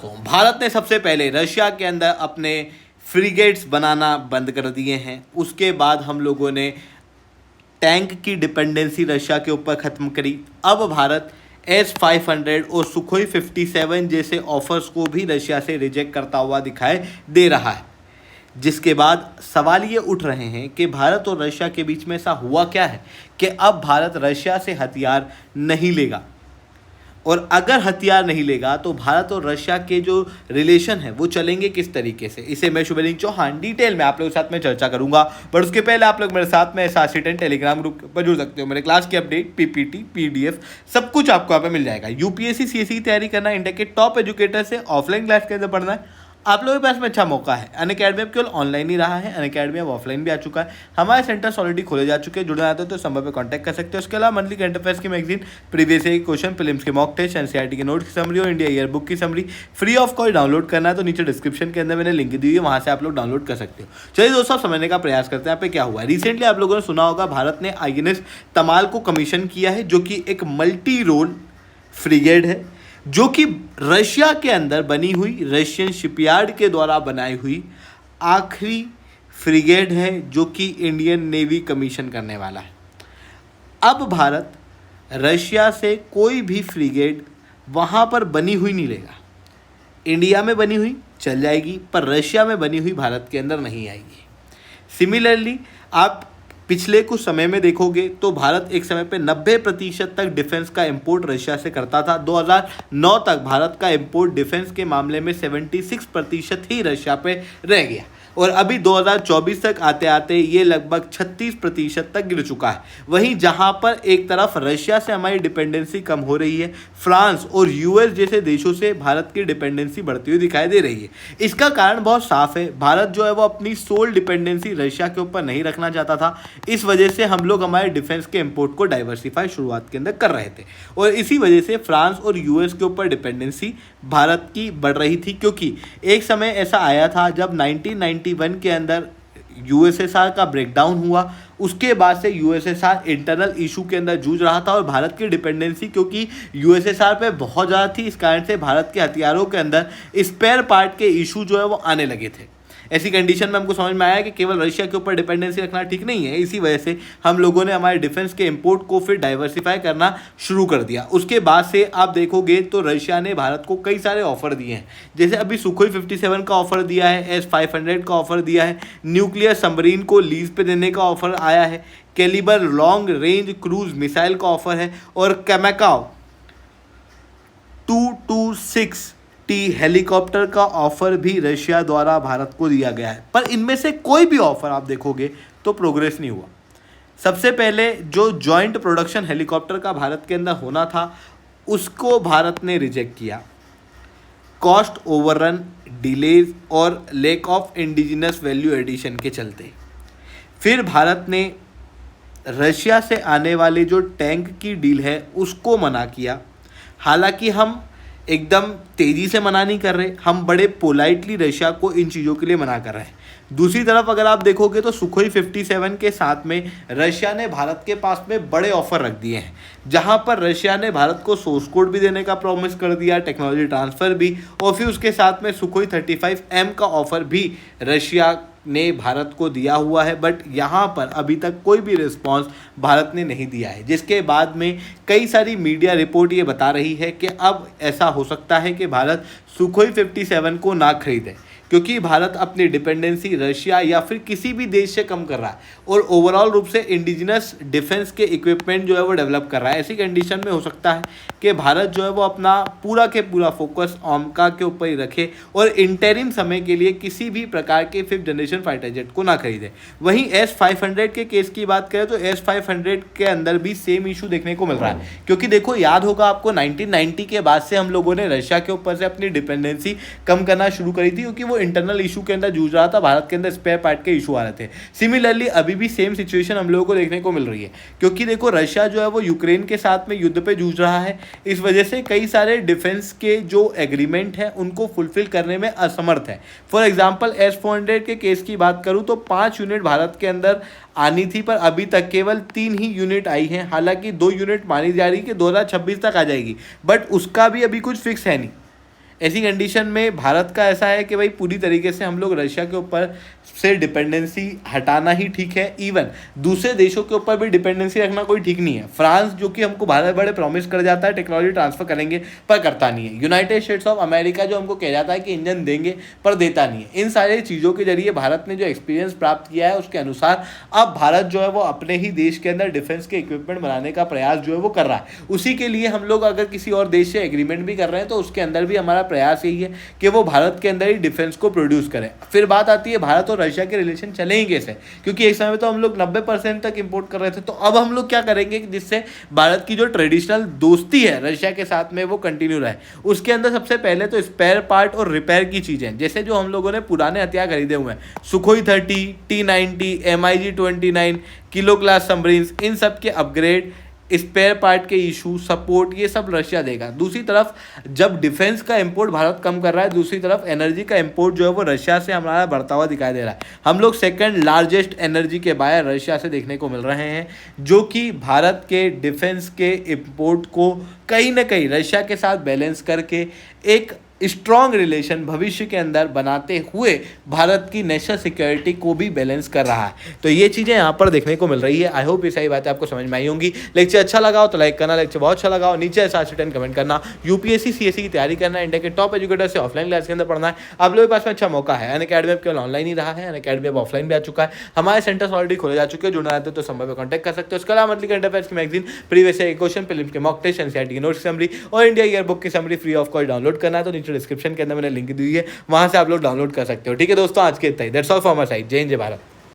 दोस्तों, भारत ने सबसे पहले रशिया के अंदर अपने फ्रिगेट्स बनाना बंद कर दिए हैं। उसके बाद हम लोगों ने टैंक की डिपेंडेंसी रशिया के ऊपर ख़त्म करी। अब भारत S-500 और सुखोई 57 जैसे ऑफर्स को भी रशिया से रिजेक्ट करता हुआ दिखाई दे रहा है, जिसके बाद सवाल ये उठ रहे हैं कि भारत और रशिया के बीच में ऐसा हुआ क्या है कि अब भारत रशिया से हथियार नहीं लेगा, और अगर हथियार नहीं लेगा तो भारत और रशिया के जो रिलेशन है वो चलेंगे किस तरीके से। इसे मैं शुभलिंग चौहान डिटेल में आप लोगों के साथ में चर्चा करूंगा, बट उसके पहले आप लोग मेरे साथ में SRC10 टेलीग्राम ग्रुप पर जुड़ सकते हो। मेरे क्लास की अपडेट, PPT, PDF सब कुछ आपको यहाँ पे मिल जाएगा। UPSC CSE की तैयारी करना, इंडिया के टॉप एजुकेटर से ऑफलाइन क्लास के अंदर पढ़ना है, आप लोगों के पास में अच्छा मौका है। अनअकैडमी अब केवल ऑनलाइन ही रहा है, अनअकैडमी अब ऑफलाइन भी आ चुका है। हमारे सेंटर्स ऑलरेडी खोले जा चुके हैं। जुड़ना चाहते हो तो संभव पे कांटेक्ट कर सकते हो। उसके अलावा मंथली करंट अफेयर्स की magazine, previous year question, films के मॉक टेस्ट, NCERT के नोट्स की समरी और इंडिया ईयर बुक की summary free of cost download करना है तो नीचे डिस्क्रिप्शन के अंदर मैंने लिंक दी हुई है, वहाँ से आप लोग डाउनलोड कर सकते हो। चलिए दोस्तों, समझने का प्रयास करते हैं यहाँ पे क्या हुआ है। रिसेंटली आप लोगों ने सुना होगा, भारत ने INS तमाल को कमीशन किया है, जो कि एक मल्टी रोल फ्रिगेट है, जो कि रशिया के अंदर बनी हुई, रशियन शिपयार्ड के द्वारा बनाई हुई आखिरी फ्रिगेट है जो कि इंडियन नेवी कमीशन करने वाला है। अब भारत रशिया से कोई भी फ्रिगेट वहाँ पर बनी हुई नहीं लेगा। इंडिया में बनी हुई चल जाएगी, पर रशिया में बनी हुई भारत के अंदर नहीं आएगी। सिमिलरली आप पिछले कुछ समय में देखोगे तो भारत एक समय पे 90% तक डिफेंस का इंपोर्ट रशिया से करता था। 2009 तक भारत का इंपोर्ट डिफेंस के मामले में 76% ही रशिया पे रह गया, और अभी 2024 तक आते आते ये लगभग 36% तक गिर चुका है। वहीं जहां पर एक तरफ रशिया से हमारी डिपेंडेंसी कम हो रही है, फ्रांस और US जैसे देशों से भारत की डिपेंडेंसी बढ़ती हुई दिखाई दे रही है। इसका कारण बहुत साफ है, भारत जो है वो अपनी सोल डिपेंडेंसी रशिया के ऊपर नहीं रखना चाहता था। इस वजह से हम लोग हमारे डिफेंस के इंपोर्ट को डाइवर्सिफाई शुरुआत के अंदर कर रहे थे, और इसी वजह से फ्रांस और US के ऊपर डिपेंडेंसी भारत की बढ़ रही थी। क्योंकि एक समय ऐसा आया था जब 1991 के अंदर USSR का ब्रेकडाउन हुआ, उसके बाद से USSR इंटरनल इशू के अंदर जूझ रहा था, और भारत की डिपेंडेंसी क्योंकि USSR पे बहुत ज़्यादा थी, इस कारण से भारत के हथियारों के अंदर स्पेयर पार्ट के इशू जो है वो आने लगे थे। ऐसी कंडीशन में हमको समझ में आया कि केवल रशिया के ऊपर डिपेंडेंसी रखना ठीक नहीं है। इसी वजह से हम लोगों ने हमारे डिफेंस के इंपोर्ट को फिर डाइवर्सिफाई करना शुरू कर दिया। उसके बाद से आप देखोगे तो रशिया ने भारत को कई सारे ऑफर दिए हैं, जैसे अभी सुखोई 57 का ऑफर दिया है, S-500 का ऑफर दिया है, न्यूक्लियर सबमरीन को लीज पे देने का ऑफर आया है, Kalibr long range cruise missile का ऑफर है, और कैमेकाव 226 हेलीकॉप्टर का ऑफर भी रशिया द्वारा भारत को दिया गया है। पर इनमें से कोई भी ऑफर आप देखोगे तो प्रोग्रेस नहीं हुआ। सबसे पहले जो जॉइंट प्रोडक्शन हेलीकॉप्टर का भारत के अंदर होना था, उसको भारत ने रिजेक्ट किया, कॉस्ट ओवररन, डिलेज और lack of indigenous value addition के चलते। फिर भारत ने रशिया से आने वाले जो टैंक की डील है उसको मना किया। हालांकि हम एकदम तेज़ी से मना नहीं कर रहे, हम बड़े पोलाइटली रशिया को इन चीज़ों के लिए मना कर रहे हैं। दूसरी तरफ अगर आप देखोगे तो सुखोई 57 के साथ में रशिया ने भारत के पास में बड़े ऑफर रख दिए हैं, जहां पर रशिया ने भारत को सोर्स कोड भी देने का प्रॉमिस कर दिया, टेक्नोलॉजी ट्रांसफ़र भी, और फिर उसके साथ में सुखोई 35M का ऑफर भी रशिया ने भारत को दिया हुआ है। बट यहाँ पर अभी तक कोई भी रिस्पांस भारत ने नहीं दिया है, जिसके बाद में कई सारी मीडिया रिपोर्ट ये बता रही है कि अब ऐसा हो सकता है कि भारत सुखोई 57 को ना खरीदे, क्योंकि भारत अपनी डिपेंडेंसी रशिया या फिर किसी भी देश से कम कर रहा है, और ओवरऑल रूप से इंडिजिनस डिफेंस के इक्विपमेंट जो है वो डेवलप कर रहा है। ऐसी कंडीशन में हो सकता है कि भारत जो है वो अपना पूरा के पूरा फोकस ओमका के ऊपर ही रखे, और इंटरिम समय के लिए किसी भी प्रकार के 5th जनरेशन फाइटर जेट को ना खरीदे। वहीं S-500 के केस की बात करें तो S-500 के अंदर भी सेम इशू देखने को मिल रहा है, क्योंकि देखो याद होगा आपको 1990 के बाद से हम लोगों ने रशिया के ऊपर से अपनी डिपेंडेंसी कम करना शुरू करी थी, क्योंकि वो इंटरनल इशू के अंदर जूझ रहा था, भारत के अंदर स्पेयर पार्ट के इशू आ रहे थे। सिमिलरली अभी भी सेम सिचुएशन हम लोगों को देखने को मिल रही है, क्योंकि देखो रशिया जो है वो यूक्रेन के साथ में युद्ध पे जूझ रहा है। इस वजह से कई सारे डिफेंस के जो एग्रीमेंट हैं उनको फुलफिल करने में असमर्थ है। फॉर एग्जांपल S-400 के केस की बात करूं तो 5 यूनिट भारत के अंदर आनी थी, पर अभी तक केवल 3 ही यूनिट आई हैं। हालांकि 2 यूनिट मानी जा रही कि 2026 तक आ जाएगी, बट उसका भी अभी कुछ फिक्स है नहीं। ऐसी कंडीशन में भारत का ऐसा है कि भाई पूरी तरीके से हम लोग रशिया के ऊपर से डिपेंडेंसी हटाना ही ठीक है। इवन दूसरे देशों के ऊपर भी डिपेंडेंसी रखना कोई ठीक नहीं है। फ्रांस जो कि हमको भारत बड़े प्रॉमिस कर जाता है टेक्नोलॉजी ट्रांसफर करेंगे पर करता नहीं है। यूनाइटेड स्टेट्स ऑफ अमेरिका जो हमको कह जाता है कि इंजन देंगे पर देता नहीं है। इन सारी चीज़ों के जरिए भारत ने जो एक्सपीरियंस प्राप्त किया है उसके अनुसार अब भारत जो है वो अपने ही देश के अंदर डिफेंस के इक्विपमेंट बनाने का प्रयास जो है वो कर रहा है। उसी के लिए हम लोग अगर किसी और देश से एग्रीमेंट भी कर रहे हैं तो उसके अंदर भी हमारा प्रयास यही है कि वो भारत के अंदर ही डिफेंस को प्रोड्यूस करें। फिर बात आती है भारत और रशिया के रिलेशन चलेंगे कैसे, क्योंकि एक समय तो हम लोग 90% तक इंपोर्ट कर रहे थे, तो अब हम लोग क्या करेंगे जिससे भारत की जो ट्रेडिशनल दोस्ती है रशिया के साथ में वो कंटिन्यू रहे। उसके अंदर सबसे पहले तो स्पेयर पार्ट और रिपेयर की चीज़ें, जैसे जो हम लोगों ने पुराने हथियार खरीदे हुए हैं, Sukhoi 30, T-90, MiG 29, kilo class submarines, इन सब के अपग्रेड, स्पेयर पार्ट के इशू, सपोर्ट, ये सब रशिया देगा। दूसरी तरफ जब डिफेंस का इंपोर्ट भारत कम कर रहा है, दूसरी तरफ एनर्जी का इंपोर्ट जो है वो रशिया से हमारा बढ़ता हुआ दिखाई दे रहा है। हम लोग सेकंड लार्जेस्ट एनर्जी के बायर रशिया से देखने को मिल रहे हैं, जो कि भारत के डिफेंस के इंपोर्ट को कहीं ना कहीं रशिया के साथ बैलेंस करके एक स्ट्रॉन्ग रिलेशन भविष्य के अंदर बनाते हुए भारत की नेशनल सिक्योरिटी को भी बैलेंस कर रहा है। तो ये चीज़ें यहाँ पर देखने को मिल रही है। आई होप ये सही बातें आपको समझ में आई होंगी। लेक्चर अच्छा लगा हो तो लाइक करना, लेक्चर बहुत अच्छा लगा हो नीचे 7 से 10 कमेंट करना। यूपीएससी सीएससी की तैयारी करना, इंडिया के टॉप एजुकेटर से ऑफलाइन क्लास के अंदर पढ़ना है, आप लोगों के पास में अच्छा मौका है। अनअकैडमी अब केवल ऑनलाइन ही रहा है, अनअकैडमी अब ऑफलाइन भी आ चुका है। हमारे सेंटर्स ऑलरेडी खोले जा चुके हैं, जुड़ना रहते तो संभव कॉन्टैक्ट कर सकते हो। उसके अलावा मंथली करंट अफेयर्स की magazine, previous year question, prelims के मॉक टेस्ट, एनसीईआरटी की नोट्स समरी और इंडिया ईयर बुक की summary free of cost download करना है तो नीचे डिस्क्रिप्शन के अंदर लिंक दी हुई है, वहां से आप लोग डाउनलोड कर सकते हो। ठीक है दोस्तों, आज के इतना ही। That's all from my side. जय हिंद, जय भारत।